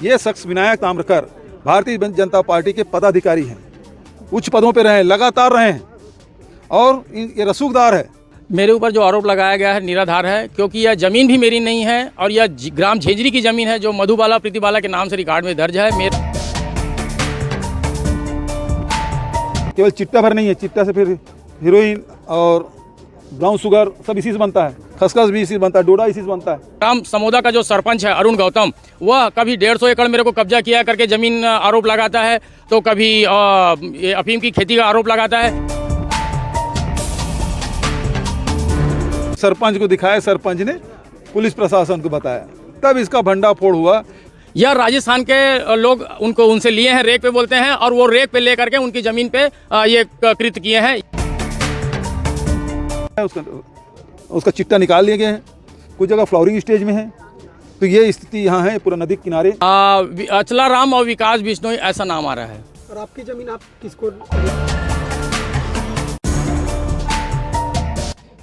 ये शख्स विनायक ताम्रकर भारतीय जनता पार्टी के पदाधिकारी हैं, उच्च पदों पर रहे, लगातार रहे हैं और ये रसूखदार है। मेरे ऊपर जो आरोप लगाया गया है निराधार है, क्योंकि यह ज़मीन भी मेरी नहीं है और यह ग्राम झेंझरी की ज़मीन है जो मधुबाला प्रीतिबाला के नाम से रिकॉर्ड में दर्ज है। केवल चिट्टा भर नहीं है, चिट्टा से फिर हीरोइन और ब्राउन शुगर सब इसी से बनता है, खसखस भी इसी से बनता है, डोडा इसी से बनता है। ग्राम समोदा का जो सरपंच है अरुण गौतम, वह कभी 150 एकड़ मेरे को कब्जा किया करके ज़मीन आरोप लगाता है, तो कभी ये अफीम की खेती का आरोप लगाता है। सरपंच को दिखाया, सरपंच ने पुलिस प्रशासन को बताया, तब इसका भंडाफोड़ हुआ। यह राजस्थान के लोग उनसे लिए हैं, रेक पे बोलते हैं, और वो रेक पे लेकर के उनकी ज़मीन पे ये कृत्य किए हैं। उसका चिट्टा निकाल लिए गए हैं, कुछ जगह फ्लावरिंग स्टेज में है। तो ये स्थिति यहाँ है पूरा नदी किनारे। अचला राम और विकास बिश्नोई ऐसा नाम आ रहा है। और आपकी ज़मीन आप किसको?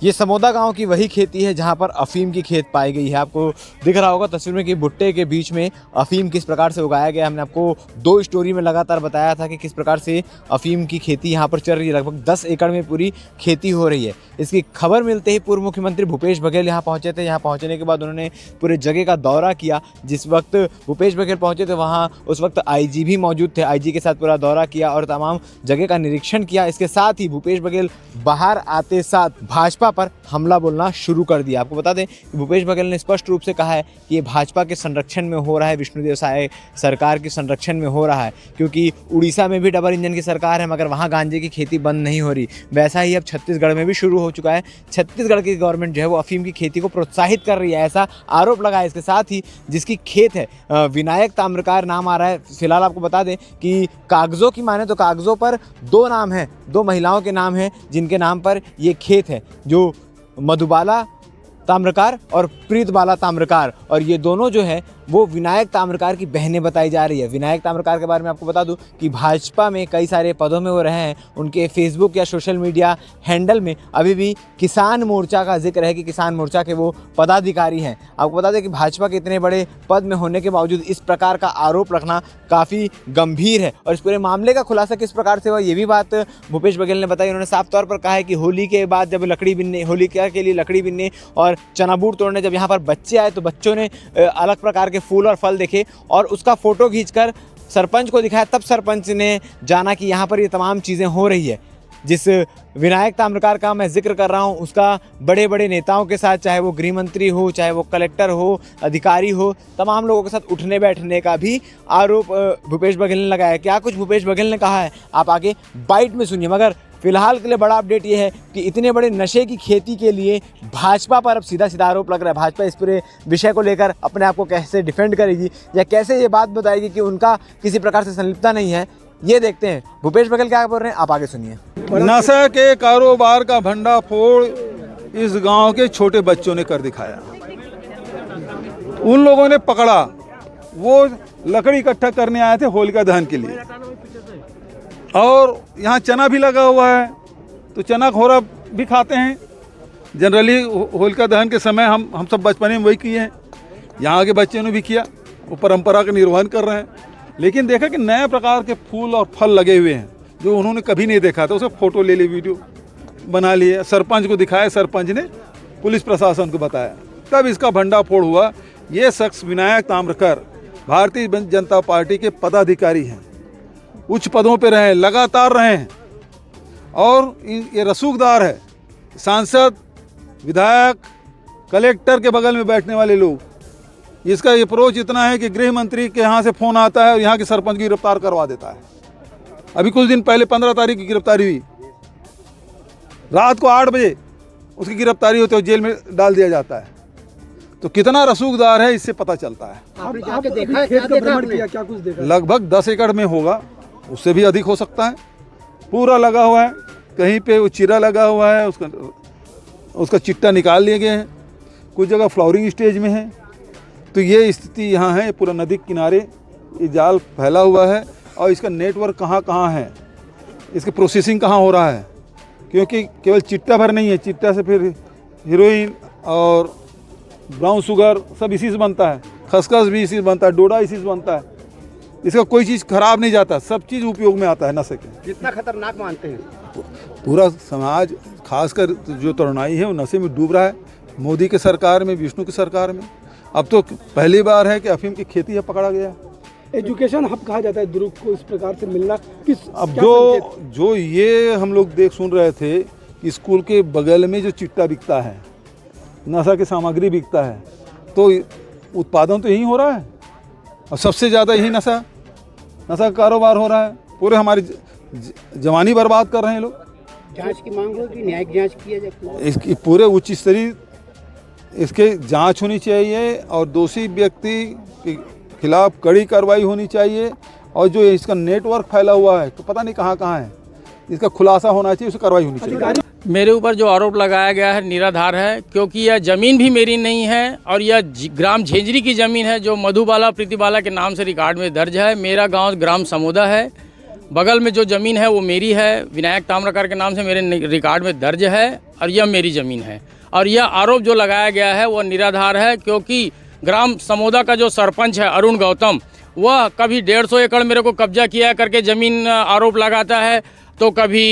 ये समोदा गांव की वही खेती है जहां पर अफीम की खेत पाई गई है। आपको दिख रहा होगा तस्वीर में कि भुट्टे के बीच में अफीम किस प्रकार से उगाया गया। हमने आपको 2 स्टोरी में लगातार बताया था कि किस प्रकार से अफीम की खेती यहां पर चल रही है। लगभग 10 एकड़ में पूरी खेती हो रही है। इसकी खबर मिलते ही पूर्व मुख्यमंत्री भूपेश बघेल यहाँ पहुँचे थे। यहाँ पहुँचने के बाद उन्होंने पूरे जगह का दौरा किया। जिस वक्त भूपेश बघेल पहुँचे थे वहाँ उस वक्त IG भी मौजूद थे। IG के साथ पूरा दौरा किया और तमाम जगह का निरीक्षण किया। इसके साथ ही भूपेश बघेल बाहर आते साथ भाजपा पर हमला बोलना शुरू कर दिया। आपको बता दें कि भूपेश बघेल ने स्पष्ट रूप से कहा है कि ये भाजपा के संरक्षण में हो रहा है, विष्णुदेव साय सरकार के संरक्षण में हो रहा है, क्योंकि उड़ीसा में भी डबल इंजन की सरकार है मगर वहाँ गांजे की खेती बंद नहीं हो रही। वैसा ही अब छत्तीसगढ़ में भी शुरू हो चुका है। छत्तीसगढ़ की गवर्नमेंट जो है वो अफीम की खेती को प्रोत्साहित कर रही है, ऐसा आरोप लगा है। इसके साथ ही जिसकी खेत है विनायक ताम्रकार नाम आ रहा है। फिलहाल आपको बता दें कि कागज़ों की माने तो कागज़ों पर 2 नाम हैं, 2 महिलाओं के नाम हैं जिनके नाम पर ये खेत है, जो मधुबाला ताम्रकार और प्रीतबाला ताम्रकार, और ये दोनों जो है वो विनायक ताम्रकार की बहनें बताई जा रही है। विनायक ताम्रकार के बारे में आपको बता दूं कि भाजपा में कई सारे पदों में वो रहे हैं। उनके फेसबुक या सोशल मीडिया हैंडल में अभी भी किसान मोर्चा का जिक्र है कि किसान मोर्चा के वो पदाधिकारी हैं। आपको बता दें कि भाजपा के इतने बड़े पद में होने के बावजूद इस प्रकार का आरोप रखना काफ़ी गंभीर है। और इस पूरे मामले का खुलासा किस प्रकार से हुआ ये भी बात भूपेश बघेल ने बताई। उन्होंने साफ तौर पर कहा है कि होली के बाद जब होली के लिए लकड़ी बिनने और चनाबूर तोड़ने जब यहाँ पर बच्चे आए तो बच्चों ने अलग प्रकार के फूल और फल देखे और उसका फोटो खींचकर सरपंच को दिखाया। तब सरपंच ने जाना कि यहाँ पर ये तमाम चीज़ें हो रही है। जिस विनायक ताम्रकार का मैं जिक्र कर रहा हूँ उसका बड़े बड़े नेताओं के साथ, चाहे वो गृह मंत्री हो, चाहे वो कलेक्टर हो, अधिकारी हो, तमाम लोगों के साथ उठने बैठने का भी आरोप भूपेश बघेल ने लगाया। क्या कुछ भूपेश बघेल ने कहा है आप आगे बाइट में सुनिए। मगर फिलहाल के लिए बड़ा अपडेट ये है कि इतने बड़े नशे की खेती के लिए भाजपा पर अब सीधा सीधा आरोप लग रहा है। भाजपा इस पूरे विषय को लेकर अपने आप को कैसे डिफेंड करेगी या कैसे ये बात बताएगी कि उनका किसी प्रकार से संलिप्तता नहीं है, ये देखते हैं। भूपेश बघेल क्या बोल रहे हैं आप आगे सुनिए। नशा के कारोबार का भंडाफोड़ इस गांव के छोटे बच्चों ने कर दिखाया। उन लोगों ने पकड़ा, वो लकड़ी इकट्ठा करने आए थे होलिका दहन के लिए, और यहाँ चना भी लगा हुआ है तो चना खोरा भी खाते हैं। जनरली होलिका दहन के समय हम सब बचपने में वही किए हैं, यहाँ के बच्चों ने भी किया, वो परंपरा का निर्वहन कर रहे हैं। लेकिन देखा कि नए प्रकार के फूल और फल लगे हुए हैं जो उन्होंने कभी नहीं देखा था, उसे फ़ोटो ले ली, वीडियो बना लिए, सरपंच को दिखाया, सरपंच ने पुलिस प्रशासन को बताया, तब इसका भंडाफोड़ हुआ। ये शख्स विनायक ताम्रकर भारतीय जनता पार्टी के पदाधिकारी हैं, उच्च पदों पर रहे, लगातार रहे हैं और ये रसूखदार है। सांसद, विधायक, कलेक्टर के बगल में बैठने वाले लोग, इसका अप्रोच इतना है कि गृह मंत्री के यहाँ से फ़ोन आता है और यहाँ के सरपंच की गिरफ्तार करवा देता है। अभी कुछ दिन पहले 15 तारीख की गिरफ्तारी हुई, रात को 8 बजे उसकी गिरफ्तारी होती है, जेल में डाल दिया जाता है। तो कितना रसूखदार है इससे पता चलता है। आपने जाके देखा है, क्या भ्रमण किया, क्या कुछ देखा? लगभग 10 एकड़ में होगा, उससे भी अधिक हो सकता है। पूरा लगा हुआ है, कहीं पे वो चिरा लगा हुआ है, उसका चिट्टा निकाल लिए गए हैं, कुछ जगह फ्लावरिंग स्टेज में है। तो ये स्थिति यहाँ है, पूरा नदी किनारे ये जाल फैला हुआ है और इसका नेटवर्क कहाँ कहाँ है, इसकी प्रोसेसिंग कहाँ हो रहा है, क्योंकि केवल चिट्टा भर नहीं है, चिट्टा से फिर हीरोइन और ब्राउन शुगर सब इसी से बनता है, खसखस भी इसी से बनता है, डोडा इसी से बनता है। इसका कोई चीज़ खराब नहीं जाता, सब चीज़ उपयोग में आता है नशे के। कितना खतरनाक मानते हैं? पूरा समाज खासकर जो तरुणाई है वो नशे में डूब रहा है। मोदी के सरकार में, विष्णु की सरकार में अब तो पहली बार है कि अफीम की खेती है पकड़ा गया। एजुकेशन हब कहा जाता है दुर्ग को, इस प्रकार से मिलना किस अब क्या जो ये हम लोग सुन रहे थे कि स्कूल के बगल में जो चिट्टा बिकता है, नशा की सामग्री बिकता है, तो उत्पादन तो यही हो रहा है और सबसे ज़्यादा यही नशा का कारोबार हो रहा है। पूरे हमारी जवानी बर्बाद कर रहे हैं लोग। जांच की मांग हो कि न्यायिक जांच किया जाए? इसकी पूरे उच्च स्तरीय इसके जांच होनी चाहिए और दोषी व्यक्ति के खिलाफ कड़ी कार्रवाई होनी चाहिए। और जो इसका नेटवर्क फैला हुआ है तो पता नहीं कहाँ है, इसका खुलासा होना चाहिए, उसकी कार्रवाई होनी चाहिए। मेरे ऊपर जो आरोप लगाया गया है निराधार है, क्योंकि यह ज़मीन भी मेरी नहीं है और यह ग्राम झेंझरी की ज़मीन है जो मधुबाला प्रीतिबाला के नाम से रिकॉर्ड में दर्ज है। मेरा गांव ग्राम समोदा है, बगल में जो ज़मीन है वो मेरी है, विनायक ताम्रकार के नाम से मेरे रिकॉर्ड में दर्ज है और यह मेरी ज़मीन है। और यह आरोप जो लगाया गया है वह निराधार है, क्योंकि ग्राम समोदा का जो सरपंच है अरुण गौतम, वह कभी 150 एकड़ मेरे को कब्जा किया करके ज़मीन आरोप लगाता है, तो कभी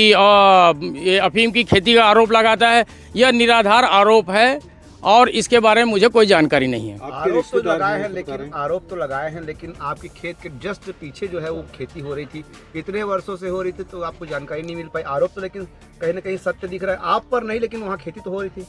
ये अफीम की खेती का आरोप लगाता है। यह निराधार आरोप है और इसके बारे में मुझे कोई जानकारी नहीं है। आरोप तो लगाए हैं लेकिन आपके खेत के जस्ट पीछे जो है वो खेती हो रही थी, इतने वर्षों से हो रही थी, तो आपको जानकारी नहीं मिल पाई। आरोप तो लेकिन कहीं ना कहीं सत्य दिख रहा है, आप पर नहीं, लेकिन वहाँ खेती तो हो रही थी।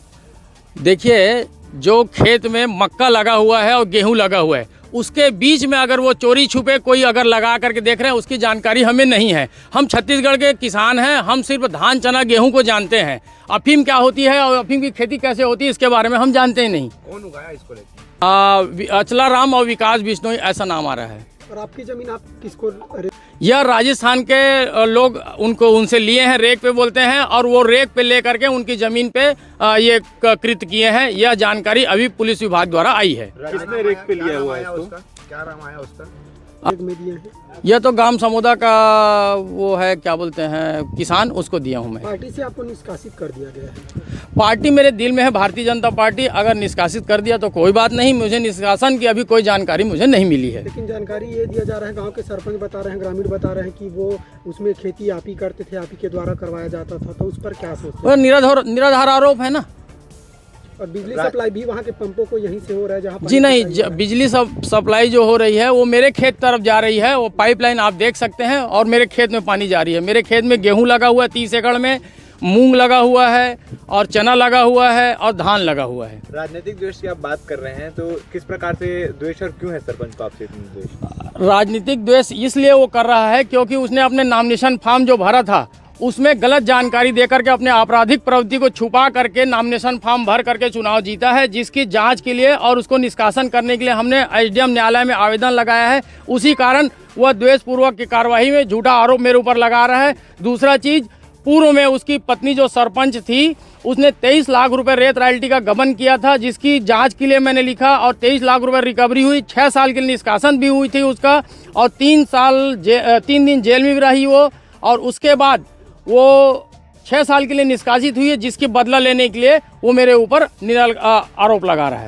देखिए, जो खेत में मक्का लगा हुआ है और गेहूं लगा हुआ है, उसके बीच में अगर वो चोरी छुपे कोई अगर लगा करके देख रहे हैं, उसकी जानकारी हमें नहीं है। हम छत्तीसगढ़ के किसान हैं, हम सिर्फ धान चना गेहूं को जानते हैं। अफीम क्या होती है और अफीम की खेती कैसे होती है इसके बारे में हम जानते ही नहीं। कौन उगाया इसको लेकर? अचला राम और विकास बिश्नोई ऐसा नाम आ रहा है। और आपकी जमीन आप किसको? यह राजस्थान के लोग उनसे लिए हैं, रेक पे बोलते हैं, और वो रेक पे ले करके उनकी ज़मीन पे ये कृत किए हैं। यह जानकारी अभी पुलिस विभाग द्वारा आई है। किसने रेक पे लिया हुआ है उसका? क्या नाम आया उसका? में दिए हैं? यह तो ग्राम समोदा का वो है, क्या बोलते हैं, किसान, उसको दिया हूँ मैं। पार्टी से आपको निष्कासित कर दिया गया है? पार्टी मेरे दिल में है भारतीय जनता पार्टी, अगर निष्कासित कर दिया तो कोई बात नहीं, मुझे निष्कासन की अभी कोई जानकारी मुझे नहीं मिली है। लेकिन जानकारी ये दिया जा रहा है, गांव के सरपंच बता रहे हैं, ग्रामीण बता रहे हैं कि वो उसमें खेती आप ही करते थे, आप ही के द्वारा करवाया जाता था, तो उस पर क्या सोचते हैं? निराधार आरोप है ना। और बिजली सप्लाई भी वहाँ के पंपों को यहीं से हो रहा है जहाँ जी नहीं, बिजली सप्लाई जो हो रही है वो मेरे खेत तरफ जा रही है, वो पाइपलाइन आप देख सकते हैं, और मेरे खेत में पानी जा रही है। मेरे खेत में गेहूं लगा हुआ है 30 एकड़ में, मूंग लगा हुआ है और चना लगा हुआ है और धान लगा हुआ है। राजनीतिक द्वेष की आप बात कर रहे हैं, तो किस प्रकार से द्वेष और क्यों है सरपंच को आपसे इतना द्वेष? राजनीतिक द्वेष इसलिए वो कर रहा है क्योंकि उसने अपने नॉमिनेशन फॉर्म जो भरा था उसमें गलत जानकारी देकर के अपने आपराधिक प्रवृत्ति को छुपा करके नॉमिनेशन फॉर्म भर करके चुनाव जीता है, जिसकी जांच के लिए और उसको निष्कासन करने के लिए हमने एसडीएम न्यायालय में आवेदन लगाया है। उसी कारण वह द्वेषपूर्वक की कार्रवाई में झूठा आरोप मेरे ऊपर लगा रहा है। दूसरा चीज़, पूर्व में उसकी पत्नी जो सरपंच थी उसने 23 लाख रुपए रेत रॉयल्टी का गबन किया था, जिसकी जांच के लिए मैंने लिखा और 23 लाख रुपए रिकवरी हुई। 6 साल के लिए निष्कासन भी हुई थी उसका, और 3 दिन जेल में भी रही वो, और उसके बाद वो 6 साल के लिए निष्कासित हुई है, जिसकी बदला लेने के लिए वो मेरे ऊपर आरोप लगा रहा है।